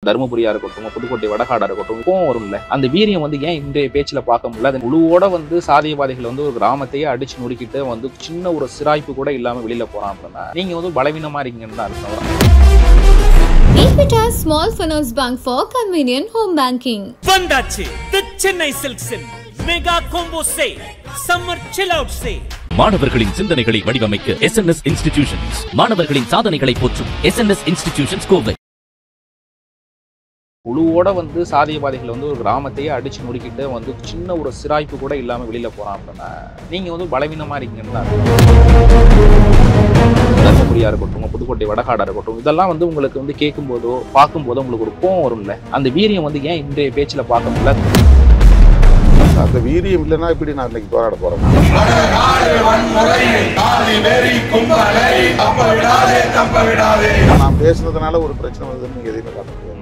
தருமபுரியா இருக்கட்டும், புதுக்கோட்டை வடகாடா இருக்கட்டும், கோவம் வரும்ல. அந்த வீரியம் வந்து ஏன் இன்றைய பேச்சுல பார்க்க முடியல? அது முழுவோட வந்து சாதியவாதிகள் வந்து ஒரு கிராமத்தையே அடிச்சு நொறுக்கிட்டு வந்து சின்ன ஒரு சிராய்ப்பு கூட இல்லாம வெளியில போறான் அப்படின்னா நீங்க வந்து பலவீனமா இருக்கீங்கன்னு தான் அர்த்தம். Equitas Small Finance Bank for convenient home banking. வந்தாச்சு The Chennai Silk Sin Mega Combo Sale Summer Chill Out Sale. மாணவர்களின் சிந்தனைகளை வடிவமைக்க SNS Institutions, மாணவர்களின் சாதனைகளை போற்றும் SNS Institutions கோவை. குழுவோட வந்து சாதியவாதிகள் வந்து ஒரு கிராமத்தையே அடிச்சு நொறுக்கிட்டு வந்து சின்ன ஒரு சிராய்ப்பு கூட இல்லாம வெளியில போறான் அப்படின்னா நீங்க வந்து பலவீனமா இருக்கீங்கன்னு தான் தருமபுரியா இருக்கட்டும், புதுக்கோட்டை வடகாடா இருக்கட்டும், இதெல்லாம் வந்து உங்களுக்கு வந்து கேட்கும் போதோ பார்க்கும் போதோ உங்களுக்கு ஒரு கோவம் வரும்ல. அந்த வீரியம் வந்து ஏன் இன்றைய பேச்சுல பார்க்க முடியல? அந்த வீரியம் இல்லைன்னா இப்படி நான் இன்னைக்கு போராட போறேன். நான் பேசுனதுனால ஒரு பிரச்சனை வருதுன்னு நீங்க எதையுமே காட்ட முடியாது.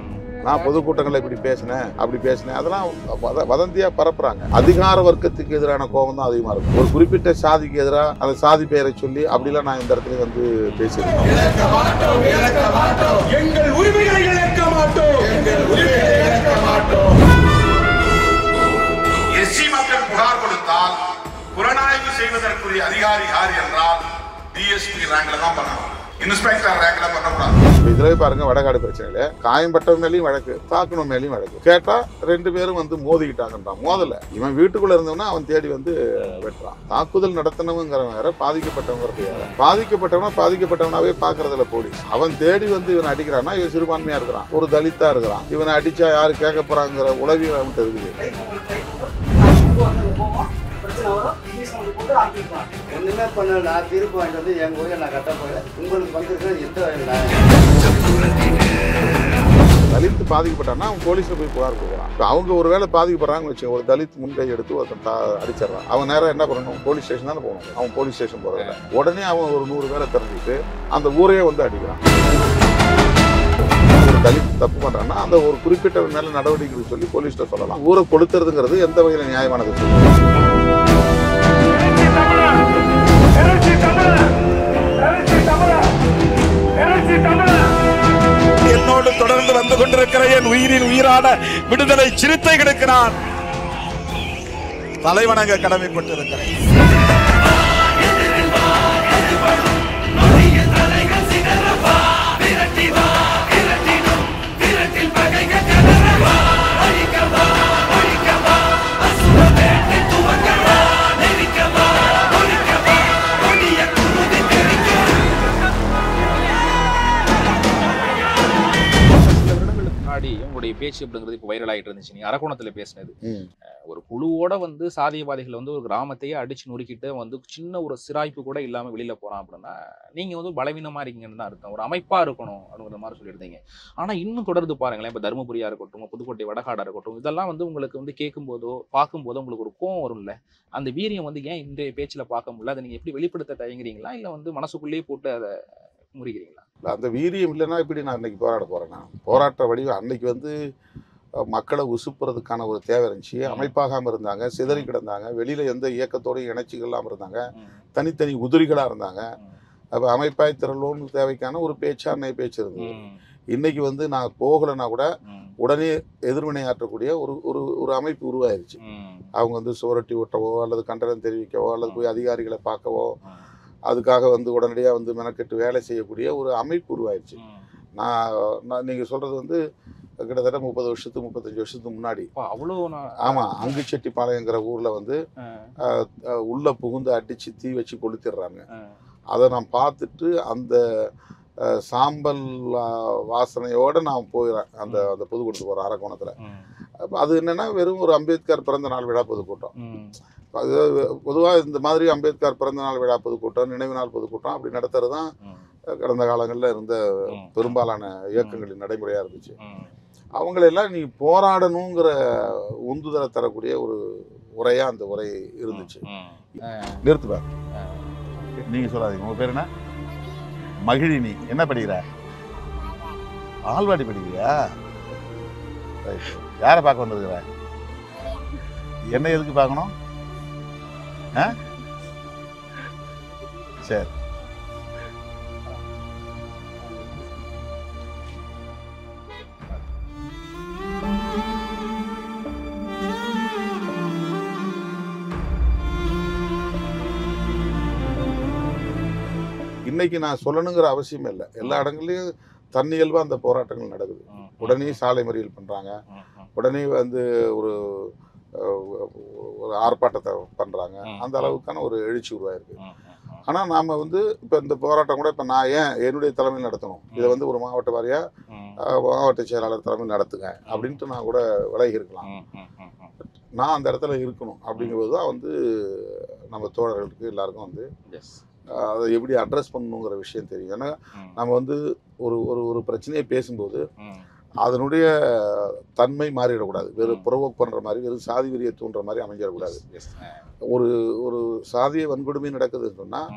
நான் பொதுக்கூட்டங்களை இப்படி பேசினேன் அப்படி பேசினேன் அதெல்லாம் வதந்தியா பரப்புறாங்க. அதிகார வர்க்கத்துக்கு எதிரான கோபம் தான் அதிகமா இருக்கும். ஒரு குறிப்பிட்ட சாதிக்கு எதிராக அந்த சாதி பெயரை சொல்லி அப்படிலாம் நான் இந்த இடத்துல வந்து பேசியிருக்கேன். எஸ்சி மக்கள் புகார் கொடுத்தால் புலனாய்வு செய்வதற்குரிய அதிகாரி யார் என்றால் டிஎஸ்பி ரேங்க்ல தான் பண்ணணும், இன்ஸ்பெக்டர் ரேங்க்ல பண்ணக்கூடாது. இதுல பாருங்க, வடகாடு பிரச்சனையில காயம்பட்டவன் மேலேயும் வழக்கு, தாக்கணும் மேலேயும் வழக்கு. கேட்டா ரெண்டு பேரும் வந்து மோதிக்கிட்டாங்கன்றான். மோதல இவன் வீட்டுக்குள்ள இருந்தவனா அவன் தேடி வந்து வெட்டுறான். தாக்குதல் நடத்தினவங்கிறவன் வேற, பாதிக்கப்பட்டவங்கிறது வேற. பாதிக்கப்பட்டவனாவே பாக்குறதுல போலீஸ். அவன் தேடி வந்து இவன் அடிக்கிறான்னா இவன் சிறுபான்மையா இருக்கிறான், ஒரு தலித்தா இருக்கிறான். இவனை அடிச்சா யாரு கேட்க போறாங்கிற உளவியல் அவன்கிட்ட இருக்குது. ஒண்ணுமே பண்ணல, தீர்ப்பு வாங்கிட்டு வந்து எங்க ஊரில் நான் கட்ட போயில உங்களுக்கு வந்துருக்க எந்த தலித் பாதிக்கப்பட்டான்னா அவன் போலீஸ்ல போய் புகார் கொடுக்குறான். அவங்க ஒரு வேளை பாதிக்கப்படுறாங்கன்னு வச்சு ஒரு தலித் முன்கை எடுத்து ஒருத்தன் அடிச்சிடறான். அவன் நேரம் என்ன பண்ணணும்? போலீஸ் ஸ்டேஷன் தானே போகணும். அவன் போலீஸ் ஸ்டேஷன் போறதில்ல. உடனே அவன் ஒரு 100 பேரை தெரிஞ்சுட்டு அந்த ஊரையே வந்து அடிக்கிறான். ஒரு தலித் தப்பு பண்றான்னா அந்த ஒரு குறிப்பிட்ட மேல நடவடிக்கை சொல்லி போலீஸ்ல சொல்லலாம். ஊரை கொளுத்துறதுங்கிறது எந்த வகையில நியாயமானது? என்னோடு தொடர்ந்து வந்து கொண்டிருக்கிற என் உயிரின் உயிரான விடுதலை சிறுத்தைகளுக்கு நான் தலைவணங்க கடமைப்பட்டிருக்கிறேன். உங்களுடைய பேச்சு அப்படிங்கிறது இப்போ வைரல் ஆகிட்டு இருந்துச்சு. நீங்க அரக்கோணத்துல பேசினது ஒரு குழுவோட வந்து சாதியவாதிகள் வந்து ஒரு கிராமத்தையே அடிச்சு நொறுக்கிட்டு வந்து சின்ன ஒரு சிராய்ப்பு கூட இல்லாம வெளியில போறான் அப்படின்னா நீங்க வந்து பலவீனமா இருக்கீங்கன்னு தான் அர்த்தம். ஒரு அமைப்பா இருக்கணும் அப்படிங்கிற மாதிரி சொல்லியிருந்தீங்க. ஆனா இன்னும் தொடர்ந்து பாருங்களேன், இப்போ தருமபுரியா இருக்கட்டும், புதுக்கோட்டை வடகாடா இருக்கட்டும், இதெல்லாம் வந்து உங்களுக்கு வந்து கேட்கும் போதோ பார்க்கும் போதோ உங்களுக்கு ஒரு கோவம் வரும்ல. அந்த வீரியம் வந்து ஏன் இன்றைய பேச்சுல பார்க்க முடியல? அதை நீங்க எப்படி வெளிப்படுத்த தயங்குறீங்களா, இல்ல வந்து மனசுக்குள்ளேயே போட்டு அதை முறிக்கிறீங்களா? அந்த வீரியம் இல்லைன்னா இப்படி நான் இன்னைக்கு போராட போறேன். நான் போராட்ட வடிவம் அன்னைக்கு வந்து மக்களை உசுப்புறதுக்கான ஒரு தேவை இருந்துச்சு. அமைப்பாகாம இருந்தாங்க, சிதறி கிடந்தாங்க, வெளியில எந்த இயக்கத்தோடையும் இணைச்சிகளாம இருந்தாங்க, தனித்தனி உதிரிகளா இருந்தாங்க. அப்ப அமைப்பாய் திரளோன்னு தேவைக்கான ஒரு பேச்சு அன்னை பேச்சு இருந்தது. இன்னைக்கு வந்து நான் போகலைன்னா கூட உடனே எதிர்வினை ஆற்றக்கூடிய ஒரு அமைப்பு உருவாயிருச்சு. அவங்க வந்து சுவரட்டி ஓட்டவோ அல்லது கண்டனம் தெரிவிக்கவோ அல்லது போய் அதிகாரிகளை பார்க்கவோ அதுக்காக வந்து உடனடியாக வந்து மெனக்கெட்டு வேலை செய்யக்கூடிய ஒரு அமைப்பு உருவாயிருச்சு. நான் நீங்கள் சொல்கிறது வந்து கிட்டத்தட்ட 30 வருஷத்துக்கு 35 வருஷத்துக்கு முன்னாடி அவ்வளோ. ஆமாம், அங்குச்செட்டிப்பாளையங்கிற ஊரில் வந்து உள்ள புகுந்து அடித்து தீ வச்சு கொளுத்திடுறாங்க. அதை நான் பார்த்துட்டு அந்த சாம்பல் வாசனையோடு நான் போயிடுறேன். அந்த பொதுக்கூட்டத்துக்கு போகிறேன் அரக்கோணத்தில். அது என்னென்னா வெறும் ஒரு அம்பேத்கர் பிறந்த நாள் விழா பொதுக்கூட்டம். அது பொதுவாக இந்த மாதிரி அம்பேத்கர் பிறந்த நாள் விழா பொதுக்கூட்டம், நினைவு நாள் பொதுக்கூட்டம் அப்படி நடத்துறது தான் கடந்த காலங்களில் இருந்த பெரும்பாலான இயக்கங்களின் நடைமுறையாக இருந்துச்சு. அவங்களெல்லாம் நீ போராடணுங்கிற உந்துதலை தரக்கூடிய ஒரு உரையாக அந்த உரை இருந்துச்சு. நிறுத்துப்பா, நீங்கள் சொல்லாதீங்க. உங்கள் பேர் என்ன? மகிழினி. என்ன படிக்கிற? ஆழ்வாடி படிக்கிறியா? யாரை பார்க்க வந்திருக்கிற? என்ன எதுக்கு பார்க்கணும்? சரி, இன்னைக்கு நான் சொல்லணுங்கிற அவசியம் இல்லை. எல்லா இடங்கள்லையும் தன்னியல்பாக அந்த போராட்டங்கள் நடக்குது. உடனே சாலை மறியல் பண்ணுறாங்க, உடனே வந்து ஒரு ஆர்ப்பாட்டத்தை பண்ணுறாங்க. அந்த அளவுக்கான ஒரு எழுச்சி உருவாயிருக்கு. ஆனால் நாம் வந்து இப்போ இந்த போராட்டம் கூட இப்போ நான் ஏன் என்னுடைய தலைமையில் நடத்தணும், இதை வந்து ஒரு மாவட்ட வாரியாக மாவட்ட செயலாளர் தலைமையில் நடத்துங்க அப்படின்ட்டு நான் கூட விலகி இருக்கலாம். நான் அந்த இடத்துல இருக்கணும் அப்படிங்கிறது தான் வந்து நம்ம தோழர்களுக்கு எல்லாருக்கும் வந்து அதை எப்படி அட்ரஸ் பண்ணணுங்கிற விஷயம் தெரியும். ஏன்னா நம்ம வந்து ஒரு ஒரு ஒரு பிரச்சனையை பேசும்போது அதனுடைய தன்மை மாறிடக்கூடாது. வெறும் புறவோக் பண்ணுற மாதிரி, வெறும் சாதி வெறியை தூண்டுற மாதிரி அமைஞ்சிடக்கூடாது. ஒரு ஒரு சாதிய வன்கொடுமை நடக்குதுன்னு சொன்னால்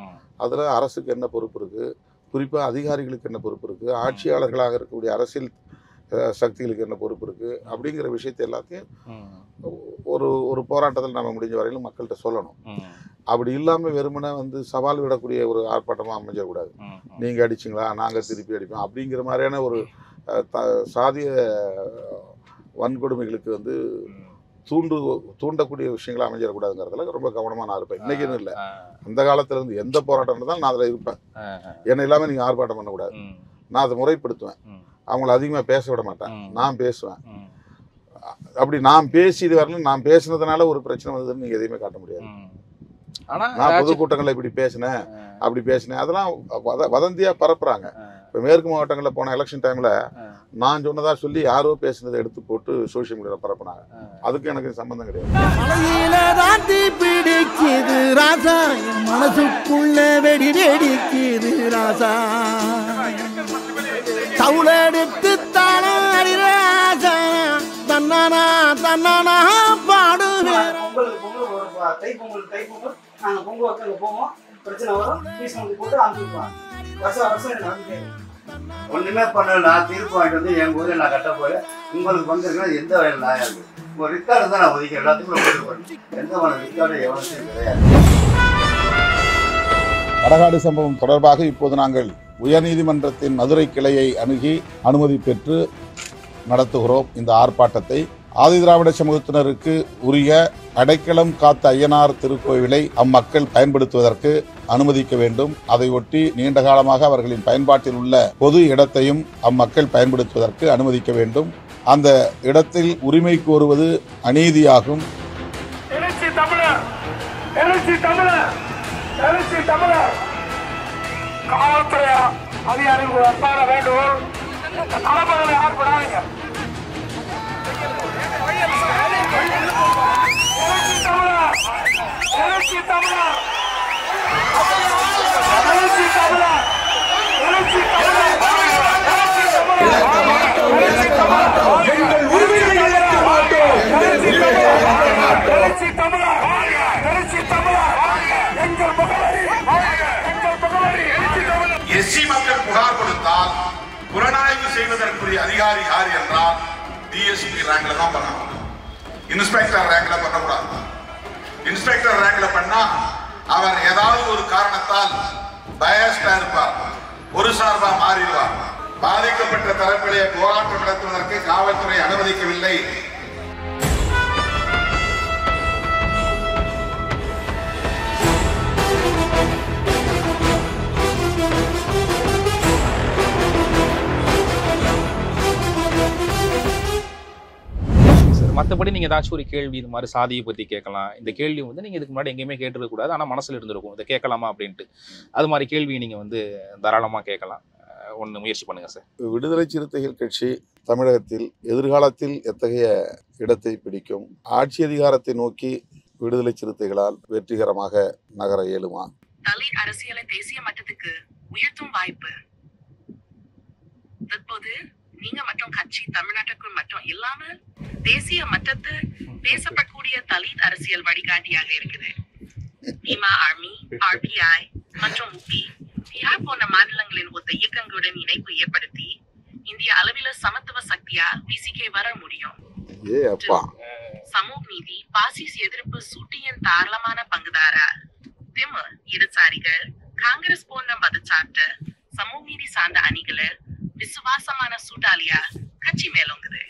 அதில் அரசுக்கு என்ன பொறுப்பு இருக்குது, குறிப்பாக அதிகாரிகளுக்கு என்ன பொறுப்பு இருக்குது, ஆட்சியாளர்களாக இருக்கக்கூடிய அரசியல் சக்திகளுக்கு என்ன பொறுப்பு இருக்குது அப்படிங்கிற விஷயத்தை எல்லாத்தையும் ஒரு ஒரு போராட்டத்தில் நம்ம முடிஞ்ச வரையிலும் மக்கள்கிட்ட சொல்லணும். அப்படி இல்லாமல் வெறுமனே வந்து சவால் விடக்கூடிய ஒரு ஆர்ப்பாட்டமாக அமைஞ்சிடக்கூடாது. நீங்கள் அடிச்சிங்களா, நாங்கள் திருப்பி அடிப்போம் அப்படிங்கிற மாதிரியான ஒரு சாதிய வன்கொடுமைகளுக்கு வந்து தூண்டக்கூடிய விஷயங்களை அமைஞ்சிடக்கூடாதுங்கிறதுல ரொம்ப கவனமாக நான் இருப்பேன். இன்னைக்குன்னு இல்லை, அந்த காலத்துல இருந்து எந்த போராட்டம் இருந்தாலும் நான் அதில் இருப்பேன். என்னை இல்லாமல் நீங்கள் ஆர்ப்பாட்டம் பண்ணக்கூடாது, நான் அதை முறைப்படுத்துவேன். அவங்கள அதிகமாக பேச விட மாட்டேன், நான் பேசுவேன். அப்படி நான் பேசி இது வரணும், நான் பேசுனதுனால ஒரு பிரச்சனை வந்ததுன்னு நீங்கள் எதையுமே காட்ட முடியாது. நான் பொதுக்கூட்டங்களில் இப்படி பேசினேன் அப்படி பேசினேன் அதெல்லாம் வதந்தியாக பரப்புறாங்க. இப்போ மேற்கு மாவட்டங்களில் போன எலெக்ஷன் டைமில் நான் சொன்னதா சொல்லி யாரோ பேசுனதை எடுத்து போட்டு சோசியல் மீடியாவில் பரப்புனாங்க. அதுக்கு எனக்கு சம்பந்தம் கிடையாது. மலையில தாண்டி பிடிக்குது ராசா, மனசுக்குள்ள வெடி வெடிக்குது ராசா, தவுளெடுத்து தானே ராசா, தன்னானா தன்னானா பாடுவேன். தைப்பொங்கல் நாங்கள் பொங்கல் வைக்க போவோம், பிரச்சனை வரும், பீஸ் போட்டு அனுப்பிடுவாங்க. வருஷம் நடந்துட்டே ஒன்றுமே பண்ணல. தீர்ப்பு வாங்கிட்டு வந்து என் ஊரில் நான் கட்ட போய் உங்களுக்கு வந்திருக்கேன் எந்த வகையில் நாயாக இருக்குது. ஒரு ரிக்கார்டு தான் நான் ஒதுக்கி எல்லாத்துக்கும் ஒதுக்கி பண்ணேன். எந்த ரிக்கார்டு எவ்வளோ கிடையாது. வடகாடு சம்பவம் தொடர்பாக இப்போது நாங்கள் உயர்நீதிமன்றத்தின் மதுரை கிளையை அணுகி அனுமதி பெற்று நடத்துகிறோம் இந்த ஆர்ப்பாட்டத்தை. ஆதிதிராவிட சமூகத்தினருக்கு உரிய அடைக்கலம் காத்த ஐயனார் திருக்கோவிலை அம்மக்கள் பயன்படுத்துவதற்கு அனுமதிக்க வேண்டும். அதை ஒட்டி நீண்ட காலமாக அவர்களின் பயன்பாட்டில் உள்ள பொது இடத்தையும் அம்மக்கள் பயன்படுத்துவதற்கு அனுமதிக்க வேண்டும். அந்த இடத்தில் உரிமை கோருவது அநீதியாகும். காவல்துறை அதிகாரிகள் அப்பாட வேண்டும். தலைமையில் ஏற்படாதீங்க. எஸ்சி மக்கள் புகார் கொடுத்தால் புலனாய்வு செய்வதற்குரிய அதிகாரி யார் என்றால் டிஎஸ்பி ரேங்க்ல தான் பண்ணணும். இன்ஸ்பெக்டர் ரேங்க்ல பண்ணக்கூடாது. இன்ஸ்பெக்டர் ரேங்க்ல பண்ணா அவர் ஏதாவது ஒரு காரணத்தால் பயஸ்டா இருப்பார், ஒரு சார்பா மாறிடுவார். பாதிக்கப்பட்ட தரப்பிலே போராட்டம் நடத்துவதற்கு காவல்துறை அனுமதிக்கவில்லை. மற்றபடி நீங்கள் ஏதாச்சும் ஒரு கேள்வி இது மாதிரி சாதியை பற்றி கேட்கலாம். இந்த கேள்வி வந்து நீங்கள் இதுக்கு முன்னாடி எங்கேயுமே கேட்டுருக்கக்கூடாது, ஆனால் மனசில் இருந்திருக்கும் இதை கேட்கலாமா அப்படின்ட்டு. அது மாதிரி கேள்வி நீங்கள் வந்து தாராளமாக கேட்கலாம். ஒன்று முயற்சி பண்ணுங்கள் சார். விடுதலை சிறுத்தைகள் கட்சி தமிழகத்தில் எதிர்காலத்தில் எத்தகைய இடத்தை பிடிக்கும்? ஆட்சி அதிகாரத்தை நோக்கி விடுதலை சிறுத்தைகளால் வெற்றிகரமாக நகர இயலுமா? தலித் அரசியலை தேசிய மட்டத்துக்கு உயர்த்தும் வாய்ப்பு தற்போது நீங்க மற்றும் கட்சி தமிழ்நாட்டுக்குள் மட்டும் இல்லாமல் தேசிய மட்டத்தில் பேசப்படக்கூடிய தலித் அரசியல் வழிகாட்டியாக இருக்குது. பீமா ஆர்மி, ஆர்பிஐ மற்றும் உபி, பீகார் போன்ற மாநிலங்களின் ஒத்த இயக்கங்களுடன் இணைப்பு ஏற்படுத்தி இந்திய அளவில சமத்துவ சக்தியா விசிகே வர முடியும். சமூக நீதி, பாசிஸ் எதிர்ப்பு சூட்டியின் தாராளமான பங்குதாரா திமுக இடதுசாரிகள் காங்கிரஸ் போன்ற மதச்சார்பற்ற சமூக நீதி சார்ந்த அணிகளை விசுவாசமான சூட்டாளியா கட்சி மேலோங்குது.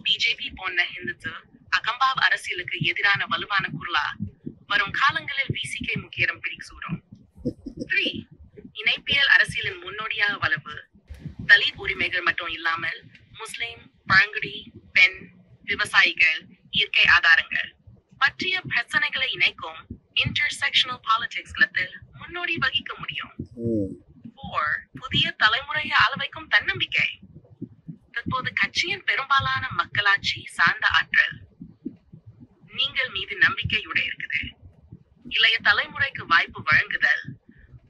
பிஜேபி போன்ற ஹிந்துத்துவ அகம்பாவ் அரசியலுக்கு எதிரான வலுவான குரலா வரும் காலங்களில் விசிகே முக்கிய இடம் பிடிக்க சூடும். 3 மக்கள் மட்டும் இல்லாமல் முஸ்லிம், பழங்குடி, பெண், விவசாயிகள், இயற்கை ஆதாரங்கள் பற்றிய பிரச்சனைகளை இணைக்கும் இன்டர்செக்ஷனல் பாலிடிக்ஸ் களத்தில் முன்னோடி வகிக்க முடியும். 4. புதிய தலைமுறையை அளவைக்கும் தன்னம்பிக்கை. தற்போது கட்சியின் பெரும்பாலான மக்களாட்சி சார்ந்த ஆற்றல் நீங்கள் மீது நம்பிக்கையுடைய இருக்குது. இளைய தலைமுறைக்கு வாய்ப்பு வழங்குதல்,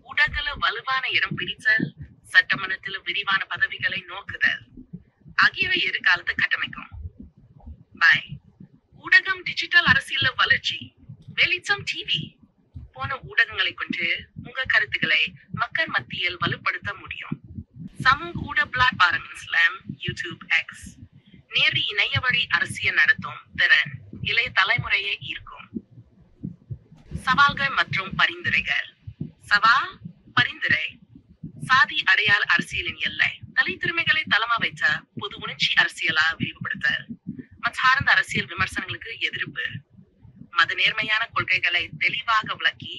ஊடகல வலுவான இடம் பிடித்தல், சட்டமன்றத்தில் விரிவான பதவிகளை நோக்குதல் ஆகியவை எதிர்காலத்தை கட்டமைக்கும். பாய். ஊடகம் டிஜிட்டல் அரசியல் வளர்ச்சி. வெளிச்சம் டிவி போன ஊடகங்களை கொண்டு உங்க கருத்துக்களை மக்கள் மத்தியில் வலுப்படுத்த முடியும். சமூக ஊட பிளாட்பாரங்கள் ஸ்லாம், யூடியூப், எக்ஸ் நேரடி இணைய வழி அரசியல் நடத்தும் திறன் இளைய தலைமுறையை ஈர்க்கும். சவால்கள் மற்றும் பரிந்துரைகள். சவால், பரிந்துரை. சாதி அடையாள அரசியலின் எல்லை தலித்திறமைகளை தளமா வைத்த பொது உணர்ச்சி அரசியலா விரிவுபடுத்தல். மற்றார்ந்த அரசியல் விமர்சனங்களுக்கு எதிர்ப்பு. மத நேர்மையான கொள்கைகளை தெளிவாக விளக்கி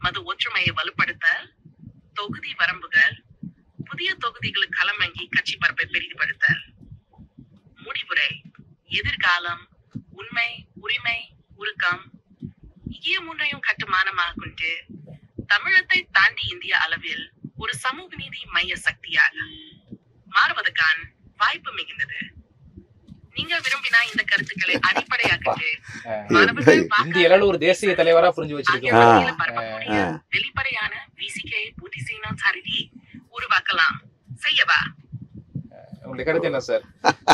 மத ஒற்றுமையை வலுப்படுத்தல். தொகுதி வரம்புகள். புதிய தொகுதிகளுக்கு களமங்கி கட்சி பரப்பை பெரிதுபடுத்தல். முடிவுரை. எதிர்காலம் உண்மை, உரிமை, உருக்கம் இகிய முன்னையும் கட்டுமானமாக கொண்டு தமிழத்தை தாண்டி இந்திய அளவில் ஒரு சமூக நீதி மைய சக்தியாக மாறுவதற்கான வாய்ப்பு மிகுந்தது. நீங்க விரும்பினா இந்த கருத்துக்களை அடிப்படையாக இந்திய அளவில் ஒரு தேசிய தலைவரா புரிஞ்சு வச்சிருக்கீங்க. பரப்பக்கூடிய வெளிப்படையான விசிகை பூர்த்தி செய்யணும் சாரதி உருவாக்கலாம். செய்யவா? உங்களுடைய கருத்து என்ன சார்?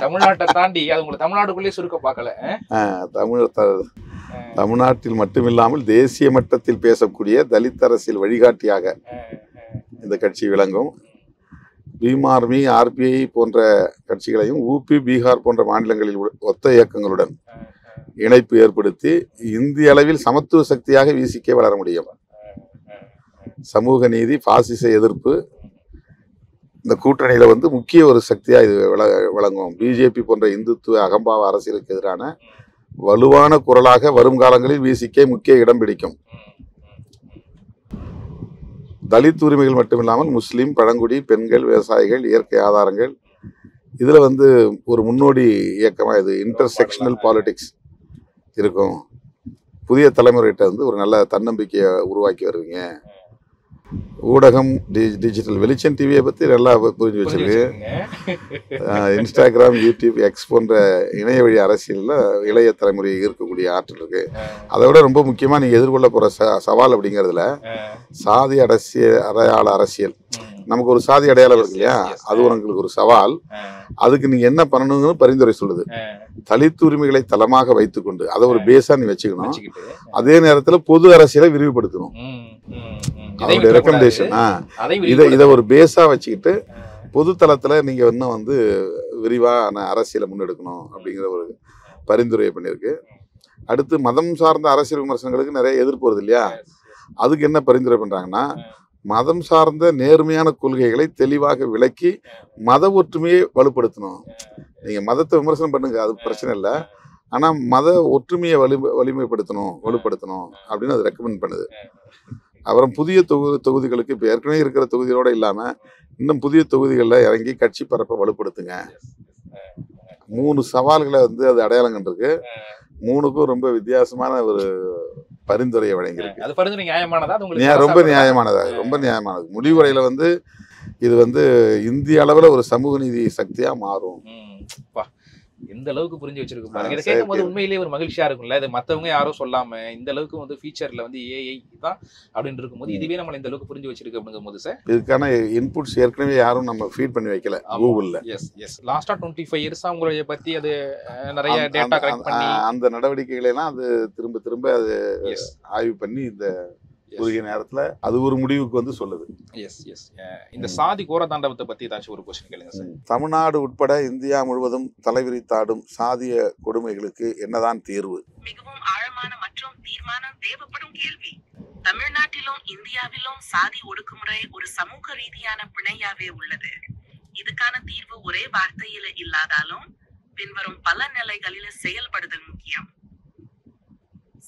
தமிழ்நாட்டை தாண்டி அது உங்களை தமிழ்நாட்டுக்குள்ளேயே சுருக்க பார்க்கல. தமிழ்நாட்டில் மட்டுமில்லாமல் தேசிய மட்டத்தில் பேசக்கூடிய தலித் அரசியல் வழிகாட்டியாக இந்த கட்சி விளங்கும். பீமார்மி, ஆர்பிஐ போன்ற கட்சிகளையும் ஊபி, பீகார் போன்ற மாநிலங்களில் ஒத்த இயக்கங்களுடன் இணைப்பு ஏற்படுத்தி இந்திய அளவில் சமத்துவ சக்தியாக விசிகே வளர முடியும். சமூக நீதி, பாசிச எதிர்ப்பு இந்த கூட்டணியில முக்கிய ஒரு சக்தியா இது விளங்கும். பிஜேபி போன்ற இந்துத்துவ அகம்பாவ அரசியலுக்கு எதிரான வலுவான குரலாக வரும் காலங்களில் விசிகே முக்கிய இடம் பிடிக்கும். தலித் உரிமைகள் மட்டுமில்லாமல் முஸ்லீம், பழங்குடி, பெண்கள், விவசாயிகள், இயற்கை ஆதாரங்கள் இதுல ஒரு முன்னோடி இயக்கமா இது இன்டர்செக்ஷனல் பாலிடிக்ஸ் இருக்கும். புதிய தலைமுறைகிட்ட ஒரு நல்ல தன்னம்பிக்கையை உருவாக்கி வருவீங்க. ஊடகம், டிஜிட்டல் வெளிச்சம் டிவியை பற்றி நல்லா புரிஞ்சு வச்சிருக்கு. இன்ஸ்டாகிராம், யூடியூப், எக்ஸ் போன்ற இணைய வழி அரசியலில் இளைய தலைமுறையை ஈர்க்கக்கூடிய ஆற்றல் இருக்கு. அதை விட ரொம்ப முக்கியமாக நீங்கள் எதிர்கொள்ள போகிற சவால் அப்படிங்கிறதுல சாதி அடையாள அரசியல். நமக்கு ஒரு சாதி அடையாளம் இருக்கு இல்லையா, அது உங்களுக்கு ஒரு சவால். அதுக்கு நீங்க என்ன பண்ணணும்னு பரிந்துரை சொல்லுது. தலித் உரிமைகளை தளமாக வைத்துக்கொண்டு அதை ஒரு பேஸா நீ வச்சுக்கணும். அதே நேரத்தில் பொது அரசியலை விரிவுபடுத்தணும். அதோட ரெக்கமெண்டேஷன் இதை ஒரு பேஸா வச்சுக்கிட்டு பொது தளத்துல நீங்க இன்னும் விரிவான அரசியலை முன்னெடுக்கணும் அப்படிங்கிற ஒரு பரிந்துரையை பண்ணியிருக்கு. அடுத்து மதம் சார்ந்த அரசியல் விமர்சனங்களுக்கு நிறைய எதிர்ப்பு வருது இல்லையா, அதுக்கு என்ன பரிந்துரை பண்றாங்கன்னா மதம் சார்ந்த நேர்மையான கொள்கைகளை தெளிவாக விளக்கி மத ஒற்றுமையை வலுப்படுத்தணும். நீங்க மதத்தை விமர்சனம் பண்ணுங்க, அது பிரச்சனை இல்லை. ஆனா மத ஒற்றுமையை வலிமைப்படுத்தணும், வலுப்படுத்தணும் அப்படின்னு அது ரெக்கமெண்ட் பண்ணுது. அப்புறம் புதிய தொகுதிகளுக்கு இப்போ ஏற்கனவே இருக்கிற தொகுதிகளோட இல்லாம இன்னும் புதிய தொகுதிகளில் இறங்கி கட்சி பரப்பை வலுப்படுத்துங்க. 3 சவால்களை அது அடையாளம் கண்டிருக்கு. 3க்கும் ரொம்ப வித்தியாசமான ஒரு பரிந்துரையை வழங்கியிருக்கு. அது பரிந்துரை நியாயமானதா? ரொம்ப நியாயமானதாக, ரொம்ப நியாயமானது. முடிவுரையில இது இந்திய அளவில் ஒரு சமூக நீதி சக்தியா மாறும். இந்த அளவுக்கு புரிஞ்சு வச்சிருக்கு பாருங்க. இதை கேட்கும் போது உண்மையிலேயே ஒரு மகிழ்ச்சியா இருக்கும்ல. இது மத்தவங்க யாரும் சொல்லாம இந்த அளவுக்கு ஃபியூச்சர்ல ஏஐ தான் அப்படின்னு இருக்கும்போது இதுவே நம்ம இந்த அளவுக்கு புரிஞ்சு வச்சிருக்கு அப்படிங்கும் போது சார் இதுக்கான இன்புட்ஸ் ஏற்கனவே யாரும் நம்ம ஃபீட் பண்ணி வைக்கல கூகுள்ல. லாஸ்டா 25 இயர்ஸா உங்களுடைய பத்தி அது நிறைய டேட்டா கலெக்ட் பண்ணி அந்த நடவடிக்கைகளை எல்லாம் அது திரும்ப அது ஆய்வு பண்ணி இந்த குறுகிய நேரத்துல அது ஒரு முடிவுக்கு சொல்லுது. இந்த சாதி கோர தாண்டவத்தை பத்தி ஏதாச்சும் ஒரு கொஸ்டின் கேளுங்க சார். தமிழ்நாடு உட்பட இந்தியா முழுவதும் தலைவிரித்தாடும் சாதிய கொடுமைகளுக்கு என்னதான் தீர்வு? மிகவும் ஆழமான மற்றும் தீர்மானம் தேவைப்படும் கேள்வி. தமிழ்நாட்டிலும் இந்தியாவிலும் சாதி ஒடுக்குமுறை ஒரு சமூக ரீதியான பிணையாவே உள்ளது. இதுக்கான தீர்வு ஒரே வார்த்தையில இல்லாதாலும் பின்வரும் பல நிலைகளில் செயல்படுதல் முக்கியம்.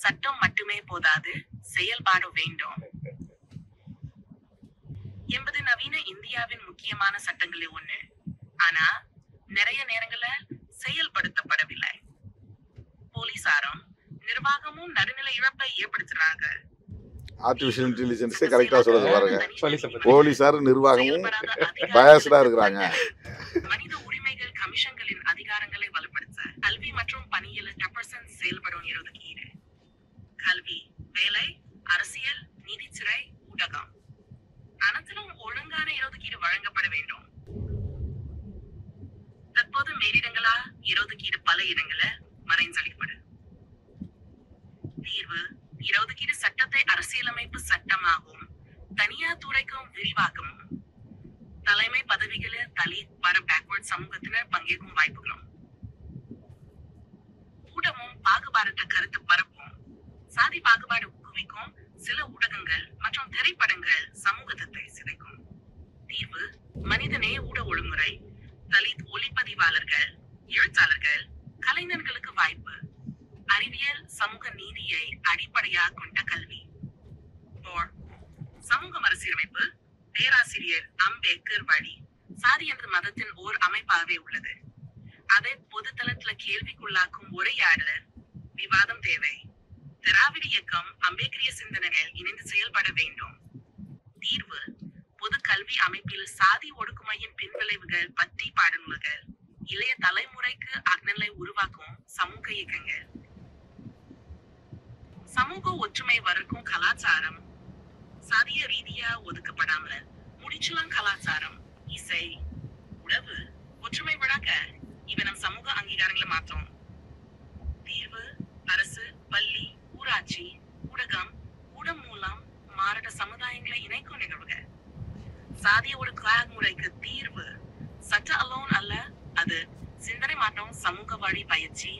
சட்டம் மட்டுமே போதாது, செயல்பாடு வேண்டும் என்பது நவீன இந்தியாவின் முக்கியமான சட்டங்களில் ஒண்ணு. ஆனா நிறைய நேரங்கள்ல செயல்படுத்தப்படவில்லை. போலீசாரும் நிர்வாகமும் நடுநிலை இழப்பை ஏற்படுத்துறாங்க. ஆர்டிஃபிஷியல் இன்டெலிஜென்ஸே கரெக்டாக சொல்லுது பாருங்க. போலீஸார் நிர்வாகமும் பயாஸ்டா இருக்கிறாங்க. மனித உரிமைகள் கமிஷன்களின் அதிகாரங்களை வலுப்படுத்த கல்வி மற்றும் பணியில் டெப்பர்சன் செயல்படும் இடஒதுக்கீடு, கல்வி, வேலை, அரசியல், நீதித்துறை, ஊடகம் அனைத்திலும் ஒழுங்கான இடஒதுக்கீடு வழங்கப்பட வேண்டும். தற்போது மேலிடங்களா இடஒதுக்கீடு பல இடங்கள மறைஞ்சளிப்படு. தீர்வு இடஒதுக்கீடு சட்டத்தை அரசியலமைப்பு சட்டமாகவும் தனியார் துறைக்கும் விரிவாக்கமும் தலைமை பதவிகளில் தலித் பேக்வர்ட் சமூகத்தினர் பங்கேற்கும் வாய்ப்புகளும் ஊடகமும் பாகுபாடற்ற கருத்து பரப்பும் சாதி பாகுபாடு ஊக்குவிக்கும் சில ஊடகங்கள் மற்றும் திரைப்படங்கள் சமூகத்தை சிதைக்கும். தீர்வு மனிதநேய ஊடக ஒழுங்குமுறை, தலித் ஒளிப்பதிவாளர்கள், எழுத்தாளர்கள், கலைஞர்களுக்கு வாய்ப்பு, அறிவியல் சமூக நீதியை அடிப்படையாக கொண்ட கல்வி. சமூக மறுசீரமைப்பு பேராசிரியர் அம்பேத்கர் வழி சாதி என்ற மதத்தின் ஓர் அமைப்பாகவே உள்ளது. அதை பொதுத்தளத்துல கேள்விக்குள்ளாக்கும் உரையாடல் விவாதம் தேவை. திராவிட இயக்கம் அம்பேத்கரிய சிந்தனைகள் இணைந்து செயல்பட வேண்டும். தீர்வு பொது கல்வி அமைப்பில் சாதி ஒடுக்குமையின் பின்விளைவுகள் பற்றி பாடநூல்கள், இளைய தலைமுறைக்கு அறநிலை உருவாக்கும் சமூக இயக்கங்கள், சமூக ஒற்றுமை வளர்க்கும் கலாச்சாரம், சாதிய ரீதியா ஒதுக்கப்படாமல் முடிச்சுலாம் கலாச்சாரம், இசை, உணவு ஒற்றுமை வழக்க இவை நம் சமூக அங்கீகாரங்களை மாற்றும். தீர்வு அரசு, பள்ளி, ஊராட்சி, ஊடகம் மூலம் மாறாட்ட சமுதாயங்களை இணைக்கும் நிகழ்வுகள். சாதிய ஒடுக்குமுறைக்கு தீர்வு சட்ட அலோன் அல்ல, அது சிந்தனை மாற்றம், சமூக வழி பயிற்சி,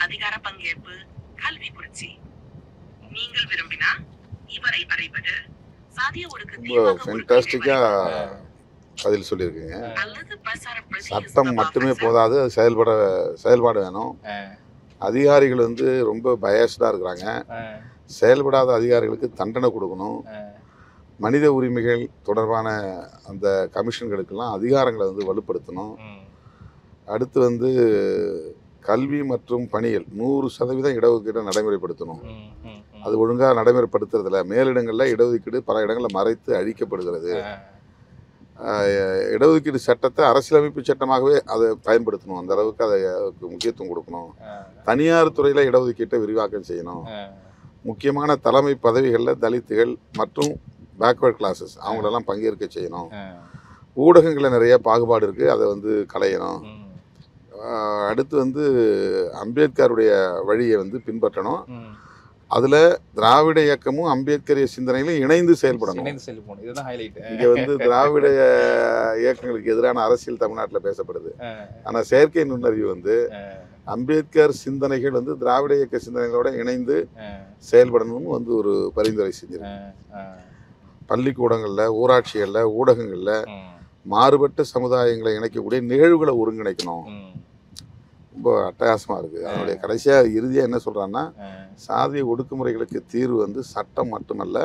அதிகார பங்கேற்பு, கல்வி புரட்சி. நீங்கள் விரும்பினா இவரை அறைவது சாதிய ஒடுக்கு பதில் சொல்லியிருக்கீங்க. சட்டம் மட்டுமே போதாது, அது செயல்பாடு வேணும். அதிகாரிகள் வந்து ரொம்ப பயஸ்டா இருக்கிறாங்க. செயல்படாத அதிகாரிகளுக்கு தண்டனை கொடுக்கணும். மனித உரிமைகள் தொடர்பான அந்த கமிஷன்களுக்கெல்லாம் அதிகாரங்களை வந்து வலுப்படுத்தணும். அடுத்து வந்து கல்வி மற்றும் பணிகள் 100% இடஒதுக்கீடு நடைமுறைப்படுத்தணும். அது ஒழுங்காக நடைமுறைப்படுத்துறதில்ல. மேலிடங்களில் இடஒதுக்கீடு பல இடங்களில் மறைத்து அழிக்கப்படுகிறது. இடஒதுக்கீடு சட்டத்தை அரசியலமைப்பு சட்டமாகவே அதை பயன்படுத்தணும். அந்த அளவுக்கு அதுக்கு முக்கியத்துவம் கொடுக்கணும். தனியார் துறையில் இடஒதுக்கீட்டை விரிவாக்கம் செய்யணும். முக்கியமான தலைமை பதவிகளில் தலித்துகள் மற்றும் பேக்வர்ட் கிளாஸஸ் அவங்களெல்லாம் பங்கேற்க செய்யணும். ஊடகங்களில் நிறைய பாகுபாடு இருக்குது, அதை வந்து களையணும். அடுத்து வந்து அம்பேத்கருடைய வழியை வந்து பின்பற்றணும். அதில் திராவிட இயக்கமும் அம்பேத்கரிய சிந்தனைகளும் இணைந்து செயல்படணும். இங்கே வந்து திராவிட இயக்கங்களுக்கு எதிரான அரசியல் தமிழ்நாட்டில் பேசப்படுது. ஆனால் செயற்கை நுண்ணறிவு வந்து அம்பேத்கர் சிந்தனைகள் வந்து திராவிட இயக்க சிந்தனைகளோட இணைந்து செயல்படணும்னு வந்து ஒரு பரிந்துரை செஞ்சிருக்கு. பள்ளிக்கூடங்களில், ஊராட்சிகளில், ஊடகங்களில் மாறுபட்ட சமுதாயங்களை இணைக்கக்கூடிய நிகழ்வுகளை ஒருங்கிணைக்கணும். ரொம்ப அட்டகாசமாக இருக்குது. அதனுடைய கடைசியாக இறுதியாக என்ன சொல்கிறான்னா, சாதிய ஒடுக்குமுறைகளுக்கு தீர்வு வந்து சட்டம் மட்டுமல்ல,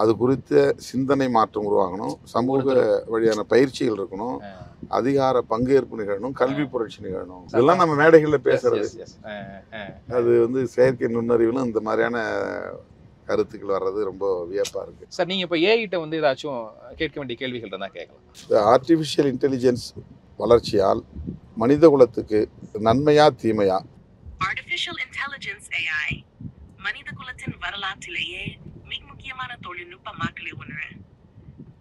அது குறித்த சிந்தனை மாற்றம் உருவாகணும். சமூக வழியான பயிற்சிகள் இருக்கணும். அதிகார பங்கேற்பு நிகழணும். கல்வி புரட்சி நிகழணும். இதெல்லாம் நம்ம மேடைகளில் பேசுறது. அது வந்து செயற்கை நுண்ணறிவுலும் இந்த மாதிரியான கருத்துக்கள் வர்றது ரொம்ப வியப்பாக இருக்குது. சார், நீங்கள் இப்போ ஏஐட்ட வந்து ஏதாச்சும் கேட்க வேண்டிய கேள்விகள் இருந்தால் கேட்கலாம். இந்த ஆர்டிஃபிஷியல் இன்டெலிஜென்ஸ் வளர்ச்சியால் மனித குலத்துக்கு நன்மையா தீமையா? ஆர்டிஃபிஷியல் இன்டெலிஜென்ஸ் AI மனித குலத்தின் வரலாற்றிலேயே மிக முக்கியமான தொழில்நுட்பமாக்கலே ஒன்று.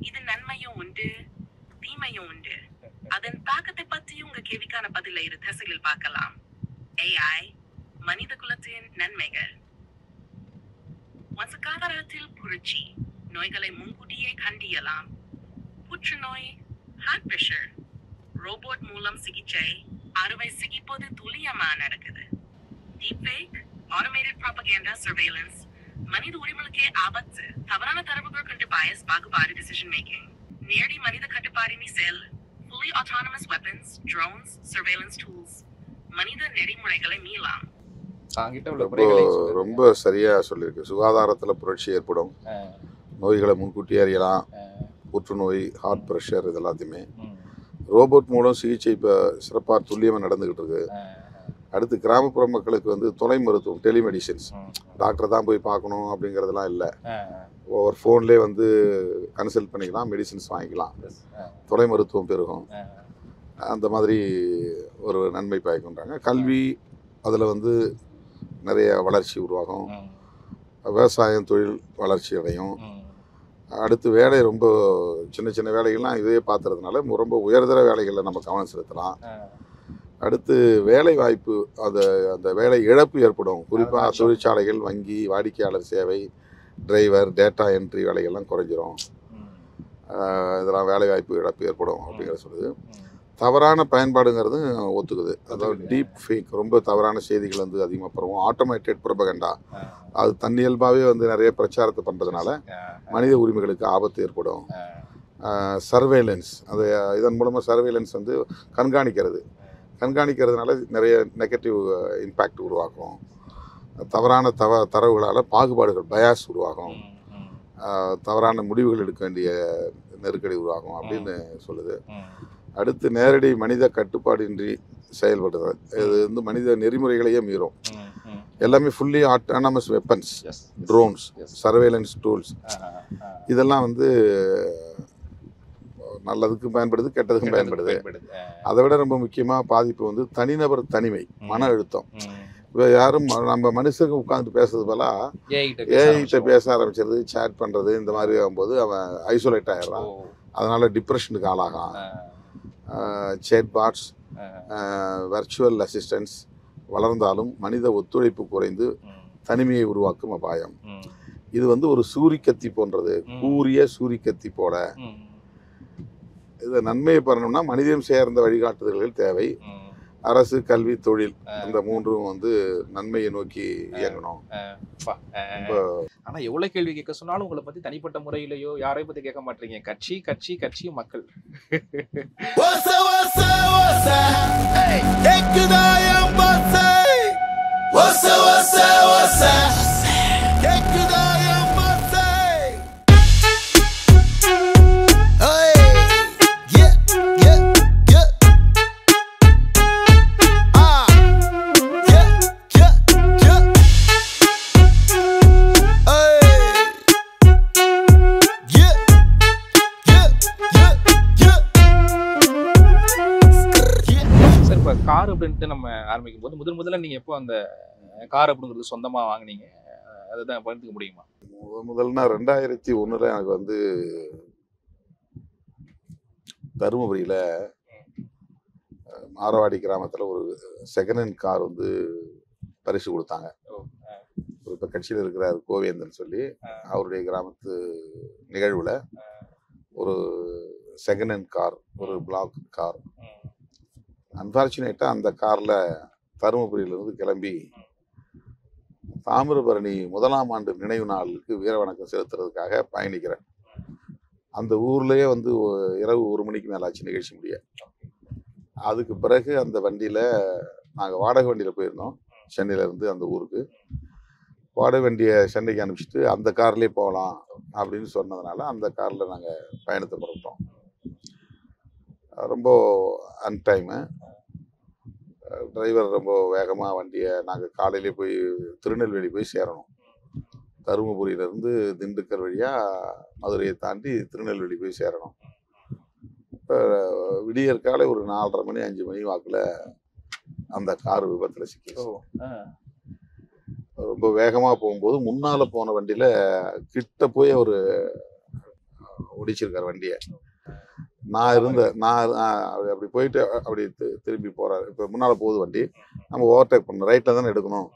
இது நன்மையும் உண்டு, தீமையும் உண்டு. அதன் தாக்கத்தை பற்றி உங்க கேள்விக்கான பதிலை இரு திசையில் பார்க்கலாம். AI மனித குலத்தின் நன்மைகள். சுகாதாரத்தில் புரட்சி, நோய்களை முன்கூட்டியே கண்டியலாம். புற்றுநோய், ஹார்ட் பிரஷர், ரோபோட் மூலம் சிகிச்சை, அறுவை சிகிப்போது துல்லியமா நடக்குது. டீப்ஃபேக், ஆட்டோமேட்டட் ப்ராபகேண்டா, சர்வேலன்ஸ் மனித உரிமைகளுக்கே ஆபத்து. தவறான தரவுகள் கொண்டு பயஸ், பாகுபாடு, டிசிஷன் மேக்கிங். நேரடி மனித கட்டுப்பாடினி செல், fully autonomous weapons, drones, surveillance tools மனித நெறிமுறைகளை மீளலாம். ரொம்ப சரியா சொல்லியிருக்கு. சுகாதாரத்தில் புரட்சி ஏற்படும். நோய்களை முன்கூட்டி அறியலாம். புற்றுநோய், ஹார்ட் ப்ரெஷர், இது எல்லாத்தையுமே. ரோபோட் மூலம் சிகிச்சை இப்போ சிறப்பாக துல்லியமாக நடந்துக்கிட்டு இருக்கு. அடுத்து கிராமப்புற மக்களுக்கு வந்து தொலை மருத்துவம், டெலிமெடிசின்ஸ், டாக்டரை தான் போய் பார்க்கணும் அப்படிங்கிறதுலாம் இல்லை. ஒவ்வொரு ஃபோன்லேயே வந்து கன்சல்ட் பண்ணிக்கலாம், மெடிசின்ஸ் வாங்கிக்கலாம், தொலை மருத்துவம் பெருகும். அந்த மாதிரி ஒரு நன்மை பயக்கின்றாங்க. கல்வி அதில் வந்து நிறைய வளர்ச்சி உருவாகும். விவசாயம் தொழில் வளர்ச்சி அடையும். அடுத்து வேலை ரொம்ப சின்ன சின்ன வேலைகள்லாம் இதே பார்த்துறதுனால ரொம்ப உயர்தர வேலைகளில் நம்ம கவனம் செலுத்தலாம். அடுத்து வேலை வாய்ப்பு, அந்த வேலை இழப்பு ஏற்படும். குறிப்பாக தொழிற்சாலைகள், வங்கி, வாடிக்கையாளர் சேவை, டிரைவர், டேட்டா என்ட்ரி வேலைகள்லாம் குறைஞ்சிரும். இதெல்லாம் வேலை வாய்ப்பு இழப்பு ஏற்படும் அப்படிங்கிற சொல்லுது. தவறான பயன்பாடுங்கிறது ஒத்துக்குது. அதாவது டீப் ஃபேக், ரொம்ப தவறான செய்திகள் வந்து அதிகமாக பரவும். ஆட்டோமேட்டட் ப்ரொபகண்டா, அது தன்னியல்பாகவே வந்து நிறைய பிரச்சாரத்தை பண்ணுறதுனால மனித உரிமைகளுக்கு ஆபத்து ஏற்படும். சர்வேலன்ஸ், அது இதன் மூலமாக சர்வேலன்ஸ் வந்து கண்காணிக்கிறதுனால நிறைய நெகட்டிவ் இம்பேக்ட் உருவாக்கும். தவறான தரவுகளால் பாகுபாடுகள், பயாஸ் உருவாகும். தவறான முடிவுகள் எடுக்க வேண்டிய நெருக்கடி உருவாகும் அப்படின்னு சொல்லுது. அடுத்து நேரடி மனித கட்டுப்பாடின்றி செயல்படுறது, இது வந்து மனித நெறிமுறைகளையே மீறும். எல்லாமே fully autonomous weapons, drones, surveillance tools, இதெல்லாம் வந்து நல்லதுக்கு பயன்படுது, கெட்டதுக்கும் பயன்படுது. அதை விட ரொம்ப முக்கியமாக பாதிப்பு வந்து தனிநபர் தனிமை, மன அழுத்தம். இப்போ யாரும் நம்ம மனுஷங்க உட்காந்துட்டு பேசுறது போல ஏஐகிட்ட பேச ஆரம்பிச்சிருது, சேட் பண்ணுறது, இந்த மாதிரி ஆகும்போது அவன் ஐசோலேட் ஆகிடுறான். அதனால் டிப்ரெஷனுக்கு ஆளாகான். சேட் பாட்ஸ், வர்ச்சுவல் அசிஸ்டன்ஸ் வளர்ந்தாலும் மனித ஒத்துழைப்பு குறைந்து தனிமையை உருவாக்கும் அபாயம். இது வந்து ஒரு சூரிக்கத்தி போன்றது, கூரிய சூரிக்கத்தி போல. இதை நன்மையை பெறணும்னா மனிதம் சேர்ந்த வழிகாட்டுதல்கள் தேவை. அரசு, கல்வி, தொழில், அந்த மூன்றும் வந்து நன்மையை நோக்கி இயங்கணும். ஆனா எவ்வளவு கேள்வி கேட்க சொன்னாலும் உங்களை பத்தி தனிப்பட்ட முறையிலயோ யாரையும் பத்தி கேட்க மாட்டீங்க. கட்சி கட்சி கட்சி மக்கள். கார் அப்படின்ட்டு நம்ம ஆரம்பிக்கும் போது முதல்ல நீங்க எப்போ அந்த கார் அப்படிங்கிறது சொந்தமா வாங்கினீங்க, அதுதான் பகிர்ந்துக்க முடியுமா? முதல்னா 2001 எனக்கு வந்து தருமபுரியில மாரவாடி கிராமத்துல ஒரு செகண்ட் ஹேண்ட் கார் வந்து பரிசு கொடுத்தாங்க. இப்போ கட்சியில் இருக்கிறார் கோவேந்தன் சொல்லி, அவருடைய கிராமத்து நிகழ்வுல ஒரு செகண்ட் ஹேண்ட் கார், ஒரு பிளாக் கார். அன்பார்ச்சுனேட்டாக அந்த காரில் தருமபுரியிலிருந்து கிளம்பி தாமிரபரணி 1ஆம் ஆண்டு நினைவு நாளுக்கு வீர வணக்கம் செலுத்துறதுக்காக பயணிக்கிறேன். அந்த ஊர்லேயே வந்து இரவு 1 மணிக்கு மேலே ஆச்சு நிகழ்ச்சி முடிய. அதுக்கு பிறகு அந்த வண்டியில் நாங்கள் வாடகை வண்டியில் போயிருந்தோம். சென்னையிலேருந்து அந்த ஊருக்கு வாடகை வண்டியை சென்னைக்கு அனுப்பிச்சிட்டு அந்த கார்லேயே போகலாம் அப்படின்னு சொன்னதுனால அந்த காரில் நாங்கள் பயணத்தை புறப்பட்டோம். ரொம்ப அன்டைமு. டிரைவர் ரொம்ப வேகமாக வண்டியை, நாங்கள் காலையிலே போய் திருநெல்வேலி போய் சேரணும். தருமபுரியிலேருந்து திண்டுக்கல் வழியாக மதுரையை தாண்டி திருநெல்வேலி போய் சேரணும். இப்போ விடியற்காலை ஒரு 4:30 மணி 5 மணி வாக்கில் அந்த கார் விபத்தில் சிக்கிச்சு. ரொம்ப வேகமாக போகும்போது முன்னால் போன வண்டியில் கிட்ட போய் அவர் ஒடிச்சிருக்கார் வண்டியை. நான் அப்படி போயிட்டு அப்படி திரும்பி போகிறார். இப்போ முன்னால் போகுது வண்டி, நம்ம ஓவர்டேக் பண்ணணும், ரைட்டில் தானே எடுக்கணும்.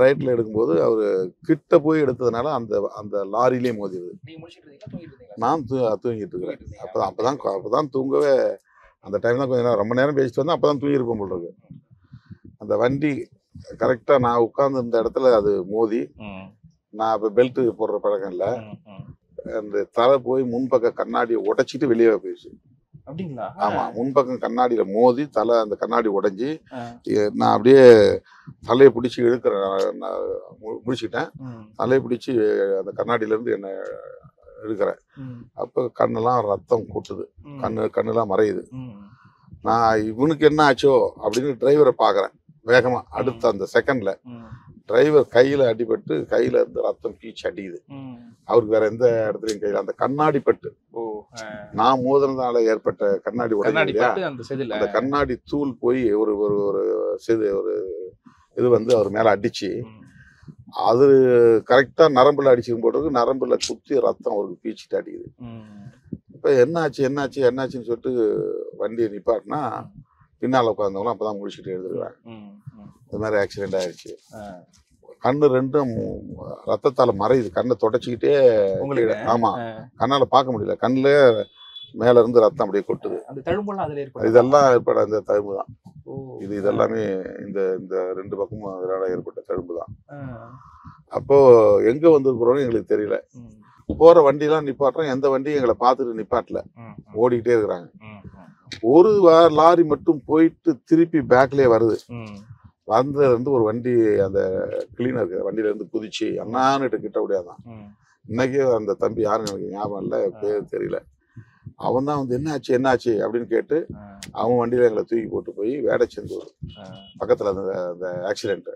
ரைட்டில் எடுக்கும்போது அவர் கிட்ட போய் எடுத்ததுனால அந்த லாரியிலே மோதிடுது. நான் தூங்கிட்டு இருக்கிறேன். அப்போதான் தூங்கவே, அந்த டைம் தான் கொஞ்சம் நேரம், ரொம்ப நேரம் பேசிட்டு வந்தேன். அப்போ தான் தூங்கியிருப்போம் போல் இருக்கு. அந்த வண்டி கரெக்டாக நான் உட்கார்ந்து இந்த இடத்துல அது மோதி, நான் இப்போ பெல்ட்டு போடுற பழக்கம் இல்லை, அந்த தலை போய் முன்பக்க கண்ணாடியை உடைச்சிட்டு வெளியே போயிடுச்சு. அப்படிங்களா? ஆமா, முன்பக்கம் கண்ணாடியில மோதி தலை, அந்த கண்ணாடி உடைஞ்சி நான் அப்படியே தலையை பிடிச்சி இழுக்கிறேன். முடிச்சுட்டேன். தலையை பிடிச்சி அந்த கண்ணாடியில இருந்து என்ன இழுக்கிறேன். அப்ப கண்ணெல்லாம் ரத்தம் கூட்டுது, கண்ணுலாம் மறையுது. நான் இவனுக்கு என்ன ஆச்சோ அப்படின்னு டிரைவரை பார்க்குறேன் வேகமாக. அடுத்த அந்த செகண்டில் டிரைவர் கையில் அடிபட்டு கையில் இருந்து ரத்தம் பீச்சு அடிக்குது. அவருக்கு வேற எந்த இடத்துலையும் கையில் அந்த கண்ணாடி பட்டு நான் மோதினால ஏற்பட்ட கண்ணாடி உடையா அந்த கண்ணாடி தூள் போய் ஒரு ஒரு ஒரு இது வந்து அவர் மேலே அடிச்சு அது கரெக்டாக நரம்புல அடிச்சிருக்கும் போட்டு நரம்புல குத்தி ரத்தம் அவருக்கு பீச்சிட்டு அடிக்குது. இப்போ என்னாச்சுன்னு சொல்லிட்டு வண்டியை நிப்பாட்டினா பின்னால் உட்காந்தவங்களும் அப்போ தான் முடிச்சுட்டு எழுதுருவாங்க. இது மாதிரி ஆக்சிடென்ட் ஆயிடுச்சு. கண்ணு ரெண்டும் ரத்தத்தால் மறையுது. கண்ணை தொடச்சிக்கிட்டே ஆமாம் கண்ணால் பார்க்க முடியல. கண்ணில் மேலே இருந்து ரத்தம் அப்படியே கொட்டுது. இதெல்லாம் ஏற்பட இந்த தழும்பு தான் இதெல்லாமே இந்த 2 பக்கமும் அதனால ஏற்பட்ட தழும்பு தான். அப்போ எங்க வந்திருக்கிறோன்னு எங்களுக்கு தெரியல. போற வண்டியெல்லாம் நிப்பாட்டுறோம். எந்த வண்டியும் எங்களை பார்த்துட்டு நிப்பாட்டல, ஓடிக்கிட்டே இருக்கிறாங்க. ஒரு லாரி மட்டும் போயிட்டு திருப்பி பேக்லயே வருது. வந்ததுல இருந்து ஒரு வண்டி அந்த கிளீனர் வண்டியில இருந்து குதிச்சு அண்ணான்னுட்டு கிட்ட முடியாதான். இன்னைக்கே அந்த தம்பி யாருன்னு எனக்கு ஞாபகம் இல்லை, பேர் தெரியல. அவன் தான் வந்து என்னாச்சு அப்படின்னு கேட்டு அவன் வண்டியில எங்களை தூக்கி போட்டு போய் வேடச்செந்தூர் பக்கத்துல அந்த ஆக்சிடென்ட்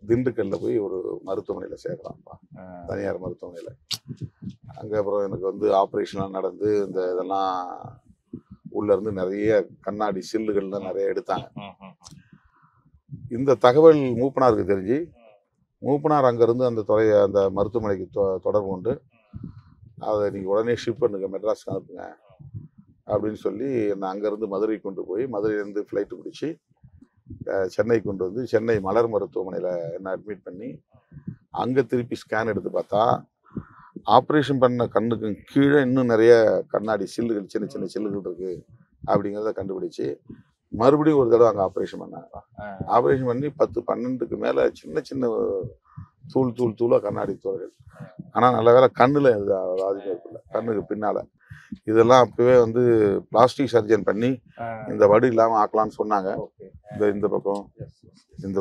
திண்டுக்கல்ல போய் ஒரு மருத்துவமனையில சேர்க்கலாம்ப்பா, தனியார் மருத்துவமனையில. அங்க அப்புறம் எனக்கு வந்து ஆப்ரேஷன்லாம் நடந்து இந்த இதெல்லாம் உள்ள இருந்து நிறைய கண்ணாடி சில்லுகள்லாம் நிறைய எடுத்தாங்க. இந்த தகவல் மூப்பனாருக்கு தெரிஞ்சு மூப்பனார் அங்கிருந்து அந்த மருத்துவமனைக்கு தொடர்பு கொண்டு அதை நீங்கள் உடனே ஷிப் பண்ணுங்க, மெட்ராஸ்க்கு அனுப்புங்க அப்படின்னு சொல்லி என்னை அங்கேருந்து மதுரைக்கு கொண்டு போய் மதுரையிலேருந்து ஃப்ளைட்டு பிடிச்சி சென்னை கொண்டு வந்து சென்னை மலர் மருத்துவமனையில் என்ன அட்மிட் பண்ணி அங்கே திருப்பி ஸ்கேன் எடுத்து பார்த்தா ஆப்ரேஷன் பண்ண கண்ணுக்கு கீழே இன்னும் நிறைய கண்ணாடி சில்லுகள் சின்ன சின்ன சில்லுகள் இருக்குது அப்படிங்கிறத கண்டுபிடிச்சி மறுபடியும் ஒரு தடவை அங்கே ஆப்ரேஷன் பண்ணாங்க. ஆப்ரேஷன் பண்ணி 10-12க்கு மேலே சின்ன சின்ன தூளாக கண்ணாடி தோள்கள். ஆனால் நல்ல வேலை கண்ணில் பாதிப்பு இருக்குல்ல, கண்ணுக்கு பின்னால். இதெல்லாம் அப்பவே வந்து பிளாஸ்டிக் சர்ஜன் பண்ணி இந்த வடு இல்லாமல் ஆக்கலாம்னு சொன்னாங்க. இந்த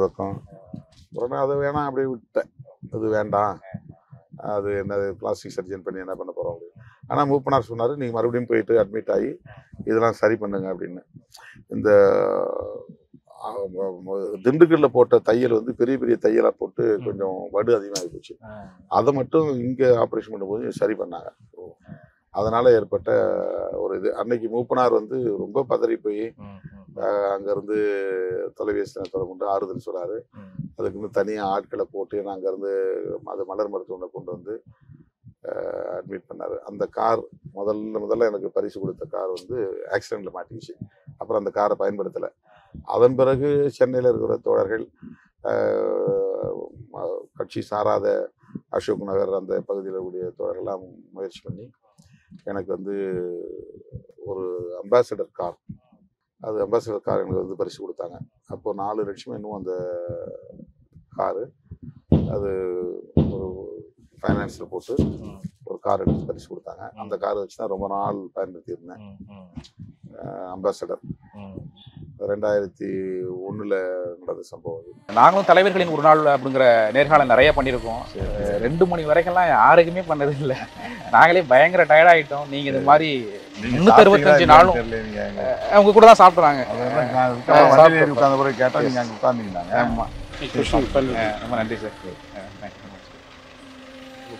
பக்கம் உடனே அதை வேணாம் அப்படியே விட்டேன். அது வேண்டாம், அது என்னது பிளாஸ்டிக் சர்ஜன் பண்ணி என்ன பண்ண போகிறோம் அப்படின்னு. ஆனால் மூப்பனார் சொன்னார், நீங்கள் மறுபடியும் போயிட்டு அட்மிட் ஆகி இதெல்லாம் சரி பண்ணுங்க அப்படின்னு. இந்த திண்டுக்கல்ல போட்ட தையல் வந்து பெரிய பெரிய தையலா போட்டு கொஞ்சம் வடு அதிகமாகி போச்சு. அதை மட்டும் இங்க ஆப்ரேஷன் பண்ணும்போது சரி பண்ணாங்க. அதனால ஏற்பட்ட ஒரு இது. அன்னைக்கு மூப்பனார் வந்து ரொம்ப பதறி போய் அங்க இருந்து தொலைபேசியில் தொடர்பு கொண்டு ஆறுதல் சொல்றாரு. அதுக்கு வந்து தனியாக ஆட்களை போட்டு நான் அங்க இருந்து அது மலர் மருத்துவமனை கொண்டு வந்து அட்மிட் பண்ணாரு. அந்த கார் முதல்ல எனக்கு பரிசு கொடுத்த கார் வந்து ஆக்சிடென்ட்ல மாட்டிக்கிச்சு. அப்புறம் அந்த காரை பயன்படுத்தலை. அதன் பிறகு சென்னையில் இருக்கிற தோழர்கள், கட்சி சாராத அசோக் நகர் அந்த பகுதியில் கூடிய தோழர்கள்லாம் முயற்சி பண்ணி எனக்கு வந்து ஒரு அம்பாசடர் கார் எனக்கு வந்து பரிசு கொடுத்தாங்க. அப்போ 4 லட்சம் இன்னும் அந்த காரு அது ஒரு ஃபைனான்ஸில் போட்டு ஒரு கார் எடுத்து பரிசு கொடுத்தாங்க. அந்த காரை வச்சு தான் ரொம்ப நாள் பயன்படுத்தியிருந்தேன். அம்பாசடர் 2001 நடந்த சம்பவம். நாங்களும் தலைவர்களின் ஒரு நாள் அப்படிங்கிற நேர்காணல் நிறைய பண்ணியிருக்கோம். 2 மணி வரைக்கும்லாம் யாருக்குமே பண்ணது இல்லை. நாங்களே பயங்கர டயர்ட் ஆகிட்டோம். நீங்கள் இது மாதிரி 365 நாளும் அவங்க கூட தான் சாப்பிட்றாங்க. கேட்டால் நீங்கள் அங்கே உட்காந்துருந்தாங்க. ஆமாம், ரொம்ப நன்றி சார்.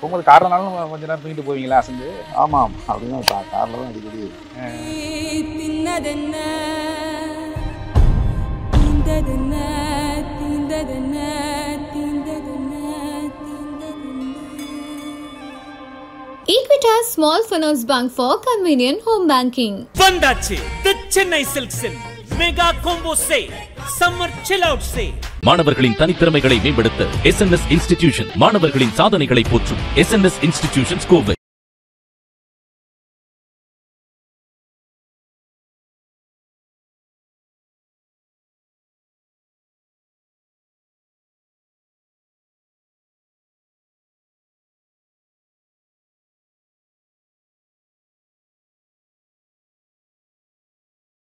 போகும்போது காரணம்னாலும் கொஞ்ச நேரம் தூங்கிட்டு போவீங்களா அசந்து? ஆமாம், அப்படின்னா காரில் தான் அடிக்கடி. Equitas Small Finance Bank for convenient home banking. வந்தாச்சு தி சென்னை சில்க்ஸின் mega combo sale, summer chill out sale. மாணவர்களின் தனித்திறமைகளை மேம்படுத்த SNS இன்ஸ்டிடியூஷன் மாணவர்களின் சாதனைகளை போற்றும் SNS இன்ஸ்டிடியூஷன்ஸ் கோவை.